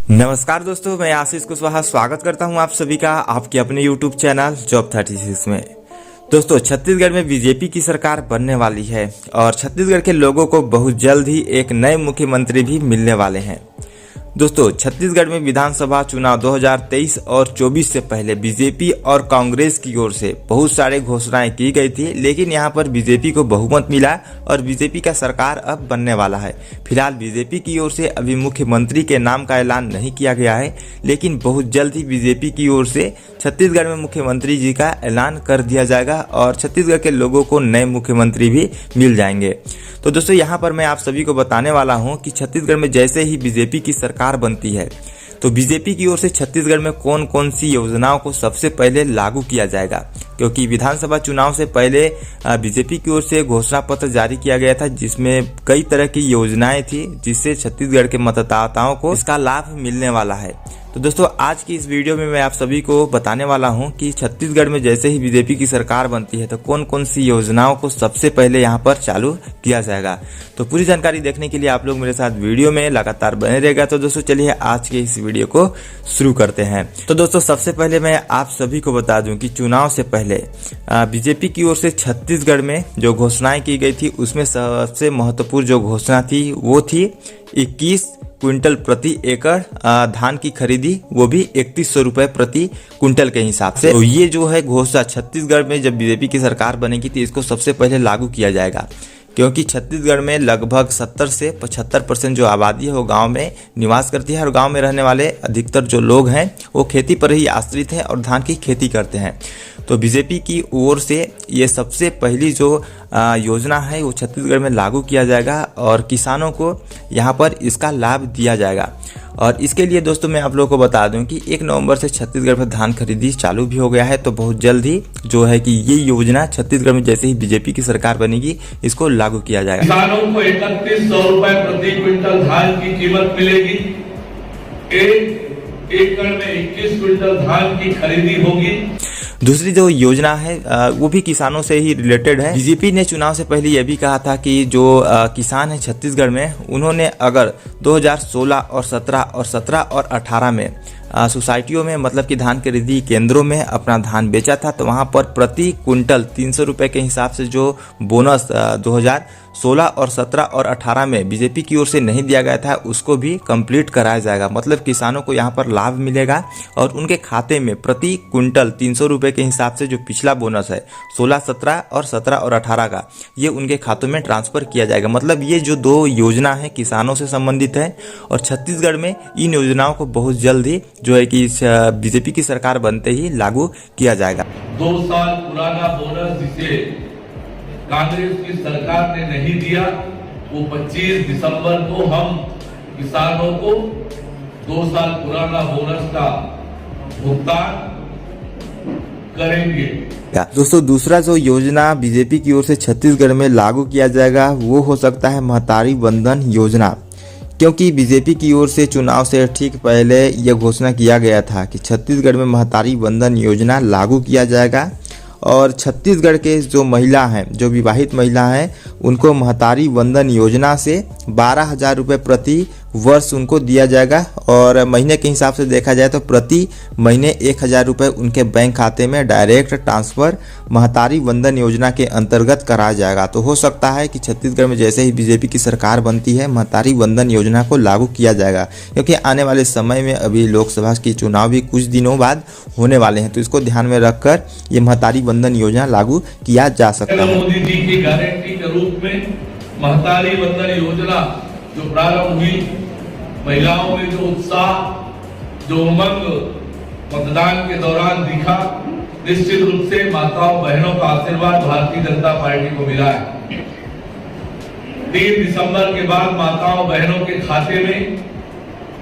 नमस्कार दोस्तों, मैं आशीष कुशवाहा स्वागत करता हूं आप सभी का आपके अपने YouTube चैनल जॉब 36 में। दोस्तों, छत्तीसगढ़ में बीजेपी की सरकार बनने वाली है और छत्तीसगढ़ के लोगों को बहुत जल्द ही एक नए मुख्यमंत्री भी मिलने वाले हैं। दोस्तों, छत्तीसगढ़ में विधानसभा चुनाव 2023 और 24 से पहले बीजेपी और कांग्रेस की ओर से बहुत सारे घोषणाएं की गई थी, लेकिन यहां पर बीजेपी को बहुमत मिला और बीजेपी का सरकार अब बनने वाला है। फिलहाल बीजेपी की ओर से अभी मुख्यमंत्री के नाम का ऐलान नहीं किया गया है, लेकिन बहुत जल्द ही बीजेपी की ओर से छत्तीसगढ़ में मुख्यमंत्री जी का ऐलान कर दिया जाएगा और छत्तीसगढ़ के लोगों को नए मुख्यमंत्री भी मिल जाएंगे। तो दोस्तों, यहाँ पर मैं आप सभी को बताने वाला हूँ कि छत्तीसगढ़ में जैसे ही बीजेपी की सरकार बनती है तो बीजेपी की ओर से छत्तीसगढ़ में कौन कौन सी योजनाओं को सबसे पहले लागू किया जाएगा, क्योंकि विधानसभा चुनाव से पहले बीजेपी की ओर से घोषणा पत्र जारी किया गया था जिसमें कई तरह की योजनाएं थी जिससे छत्तीसगढ़ के मतदाताओं को इसका लाभ मिलने वाला है। तो दोस्तों, आज की इस वीडियो में मैं आप सभी को बताने वाला हूं कि छत्तीसगढ़ में जैसे ही बीजेपी की सरकार बनती है तो कौन कौन सी योजनाओं को सबसे पहले यहां पर चालू किया जाएगा। तो पूरी जानकारी देखने के लिए आप लोग मेरे साथ वीडियो में लगातार बने रहेगा। तो दोस्तों, चलिए आज के इस वीडियो को शुरू करते हैं। तो दोस्तों, सबसे पहले मैं आप सभी को बता दूं कि चुनाव से पहले बीजेपी की ओर से छत्तीसगढ़ में जो घोषणाएं की गई थी उसमें सबसे महत्वपूर्ण जो घोषणा थी वो थी 21 क्विंटल प्रति एकड़ धान की खरीदी, वो भी 3100 रुपए प्रति क्विंटल के हिसाब से। तो ये जो है घोषणा छत्तीसगढ़ में जब बीजेपी की सरकार बनेगी तो इसको सबसे पहले लागू किया जाएगा, क्योंकि छत्तीसगढ़ में लगभग 70 से 75% जो आबादी है वो गांव में निवास करती है और गांव में रहने वाले अधिकतर जो लोग हैं वो खेती पर ही आश्रित हैं और धान की खेती करते हैं। तो बीजेपी की ओर से ये सबसे पहली जो योजना है वो छत्तीसगढ़ में लागू किया जाएगा और किसानों को यहाँ पर इसका लाभ दिया जाएगा। और इसके लिए दोस्तों मैं आप लोगों को बता दूं कि 1 नवंबर से छत्तीसगढ़ में धान खरीदी चालू भी हो गया है। तो बहुत जल्द ही जो है कि ये योजना छत्तीसगढ़ में जैसे ही बीजेपी की सरकार बनेगी इसको लागू किया जाएगा। किसानों को 3100 रुपए प्रति क्विंटल धान की कीमत मिलेगी। 1 एकड़ में 21 क्विंटल धान की खरीदी होगी। दूसरी जो योजना है वो भी किसानों से ही रिलेटेड है। बीजेपी ने चुनाव से पहले यह भी कहा था कि जो किसान है छत्तीसगढ़ में, उन्होंने अगर 2016 और 17 और 18 में सोसाइटियों में मतलब कि धान खरीदी केंद्रों में अपना धान बेचा था तो वहां पर प्रति क्विंटल 300 रुपए के हिसाब से जो बोनस 2016 और 17 और 18 में बीजेपी की ओर से नहीं दिया गया था उसको भी कंप्लीट कराया जाएगा। मतलब किसानों को यहां पर लाभ मिलेगा और उनके खाते में प्रति क्विंटल 300 रुपए के हिसाब से जो पिछला बोनस है 16, 17 और 17 और 18 का, ये उनके खातों में ट्रांसफर किया जाएगा। मतलब ये जो 2 योजना है किसानों से संबंधित है और छत्तीसगढ़ में इन योजनाओं को बहुत जल्द ही जो है कि बीजेपी की सरकार बनते ही लागू किया जाएगा। 2 साल पुराना बोनस जिसे कांग्रेस की सरकार ने नहीं दिया, वो 25 दिसंबर को हम किसानों को 2 साल पुराना बोनस का भुगतान करेंगे। दोस्तों, दूसरा जो योजना बीजेपी की ओर से छत्तीसगढ़ में लागू किया जाएगा वो हो सकता है महतारी वंदन योजना, क्योंकि बीजेपी की ओर से चुनाव से ठीक पहले यह घोषणा किया गया था कि छत्तीसगढ़ में महतारी वंदन योजना लागू किया जाएगा और छत्तीसगढ़ के जो महिला हैं, जो विवाहित महिला हैं, उनको महतारी वंदन योजना से 12,000 रुपये प्रति वर्ष उनको दिया जाएगा और महीने के हिसाब से देखा जाए तो प्रति महीने 1,000 रुपये उनके बैंक खाते में डायरेक्ट ट्रांसफर महतारी वंदन योजना के अंतर्गत कराया जाएगा। तो हो सकता है कि छत्तीसगढ़ में जैसे ही बीजेपी की सरकार बनती है महतारी वंदन योजना को लागू किया जाएगा, क्योंकि आने वाले समय में अभी लोकसभा की चुनाव भी कुछ दिनों बाद होने वाले हैं। तो इसको ध्यान में रखकर ये महतारी वंदन योजना लागू किया जा सकता है। मोदी जी की गारंटी के रूप में महतारी वंदन योजना जो प्रारंभ हुई, महिलाओं में जो उत्साह, जो उमंग मतदान के दौरान दिखा, निश्चित रूप से माताओं बहनों का आशीर्वाद भारतीय जनता पार्टी को मिला है। 3 दिसंबर के बाद माताओं बहनों के खाते में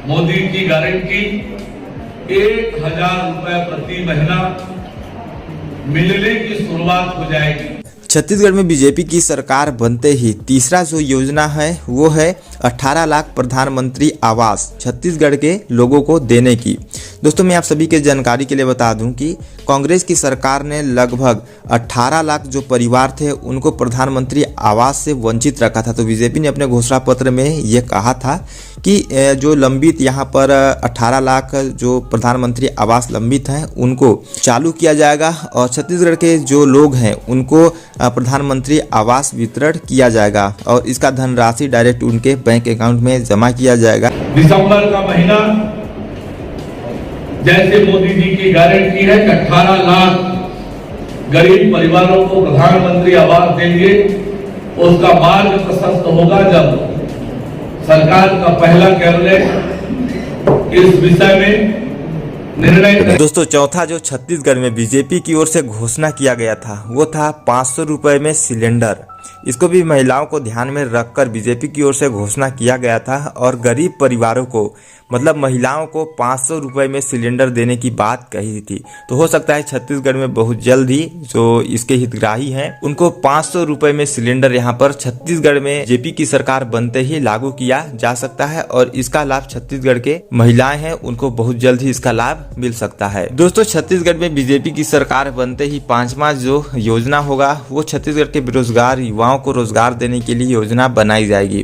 मोदी की गारंटी 1,000 रुपए प्रति महीना मिलने की शुरुआत हो जाएगी। छत्तीसगढ़ में बीजेपी की सरकार बनते ही तीसरा जो योजना है वो है 18 लाख प्रधानमंत्री आवास छत्तीसगढ़ के लोगों को देने की। दोस्तों मैं आप सभी के जानकारी के लिए बता दूं कि कांग्रेस की सरकार ने लगभग 18 लाख जो परिवार थे उनको प्रधानमंत्री आवास से वंचित रखा था। तो बीजेपी ने अपने घोषणा पत्र में ये कहा था कि जो लंबित यहाँ पर 18 लाख जो प्रधानमंत्री आवास लंबित हैं उनको चालू किया जाएगा और छत्तीसगढ़ के जो लोग हैं उनको प्रधानमंत्री आवास वितरण किया जाएगा और इसका धनराशि डायरेक्ट उनके बैंक अकाउंट में जमा किया जाएगा। दिसंबर का महीना जैसे मोदी जी की गारंटी है कि 18 लाख गरीब परिवारों को प्रधानमंत्री आवास देंगे, उसका मार्ग प्रशस्त होगा जब सरकार का पहला कैबिनेट इस विषय में निर्णय। दोस्तों चौथा जो छत्तीसगढ़ में बीजेपी की ओर से घोषणा किया गया था वो था 500 रुपए में सिलेंडर। इसको भी महिलाओं को ध्यान में रखकर बीजेपी की ओर से घोषणा किया गया था और गरीब परिवारों को मतलब महिलाओं को 500 रुपए में सिलेंडर देने की बात कही थी। तो हो सकता है छत्तीसगढ़ में बहुत जल्द ही जो इसके हितग्राही हैं उनको 500 रुपए में सिलेंडर यहाँ पर छत्तीसगढ़ में बीजेपी की सरकार बनते ही लागू किया जा सकता है और इसका लाभ छत्तीसगढ़ के महिलाएं हैं उनको बहुत जल्द ही इसका लाभ मिल सकता है। दोस्तों छत्तीसगढ़ में बीजेपी की सरकार बनते ही 5वां जो योजना होगा वो छत्तीसगढ़ के बेरोजगार युवाओं को रोजगार देने के लिए योजना बनाई जाएगी,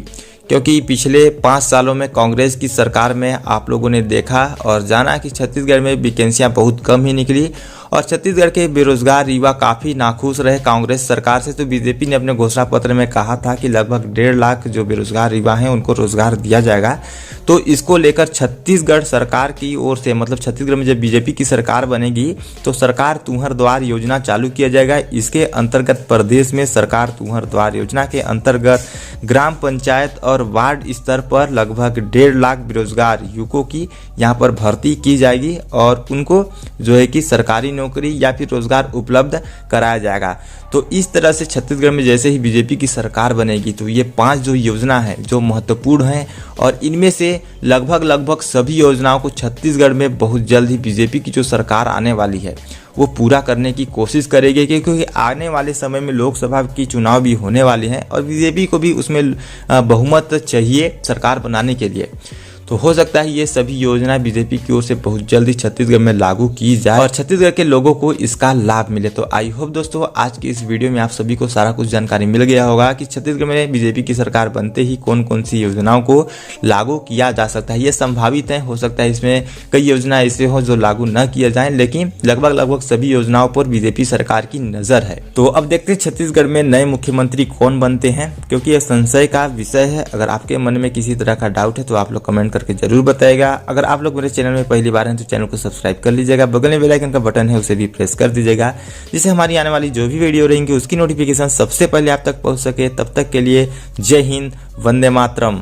क्योंकि पिछले 5 सालों में कांग्रेस की सरकार में आप लोगों ने देखा और जाना कि छत्तीसगढ़ में वैकेंसियां बहुत कम ही निकली और छत्तीसगढ़ के बेरोजगार युवा काफ़ी नाखुश रहे कांग्रेस सरकार से। तो बीजेपी ने अपने घोषणा पत्र में कहा था कि लगभग 1.5 लाख जो बेरोजगार युवा हैं उनको रोजगार दिया जाएगा। तो इसको लेकर छत्तीसगढ़ सरकार की ओर से मतलब छत्तीसगढ़ में जब बीजेपी की सरकार बनेगी तो सरकार तुहर द्वार योजना चालू किया जाएगा। इसके अंतर्गत प्रदेश में सरकार तुहर द्वार योजना के अंतर्गत ग्राम पंचायत और वार्ड स्तर पर लगभग 1.5 लाख बेरोजगार युवकों की यहाँ पर भर्ती की जाएगी और उनको जो है कि सरकारी नौकरी या फिर रोजगार उपलब्ध कराया जाएगा। तो इस तरह से छत्तीसगढ़ में जैसे ही बीजेपी की सरकार बनेगी तो ये 5 जो योजना है जो महत्वपूर्ण है और इनमें से लगभग सभी योजनाओं को छत्तीसगढ़ में बहुत जल्द ही बीजेपी की जो सरकार आने वाली है वो पूरा करने की कोशिश करेगी, क्योंकि आने वाले समय में लोकसभा की चुनाव भी होने वाले हैं और बीजेपी को भी उसमें बहुमत चाहिए सरकार बनाने के लिए। तो हो सकता है ये सभी योजना बीजेपी की ओर से बहुत जल्दी छत्तीसगढ़ में लागू की जाए और छत्तीसगढ़ के लोगों को इसका लाभ मिले। तो आई होप दोस्तों आज की इस वीडियो में आप सभी को सारा कुछ जानकारी मिल गया होगा कि छत्तीसगढ़ में बीजेपी की सरकार बनते ही कौन कौन सी योजनाओं को लागू किया जा सकता है। ये संभावित है, हो सकता है इसमें कई योजना ऐसे हो जो लागू न किया जाए, लेकिन लगभग सभी योजनाओं पर बीजेपी सरकार की नजर है। तो अब देखते हैं छत्तीसगढ़ में नए मुख्यमंत्री कौन बनते हैं, क्योंकि यह संशय का विषय है। अगर आपके मन में किसी तरह का डाउट है तो आप लोग कमेंट करके जरूर बताएगा। अगर आप लोग मेरे चैनल में पहली बार हैं तो चैनल को सब्सक्राइब कर लीजिएगा, बगल में बेल आइकन का बटन है उसे भी प्रेस कर दीजिएगा, जिससे हमारी आने वाली जो भी वीडियो रहेंगी उसकी नोटिफिकेशन सबसे पहले आप तक पहुंच सके। तब तक के लिए जय हिंद, वंदे मातरम।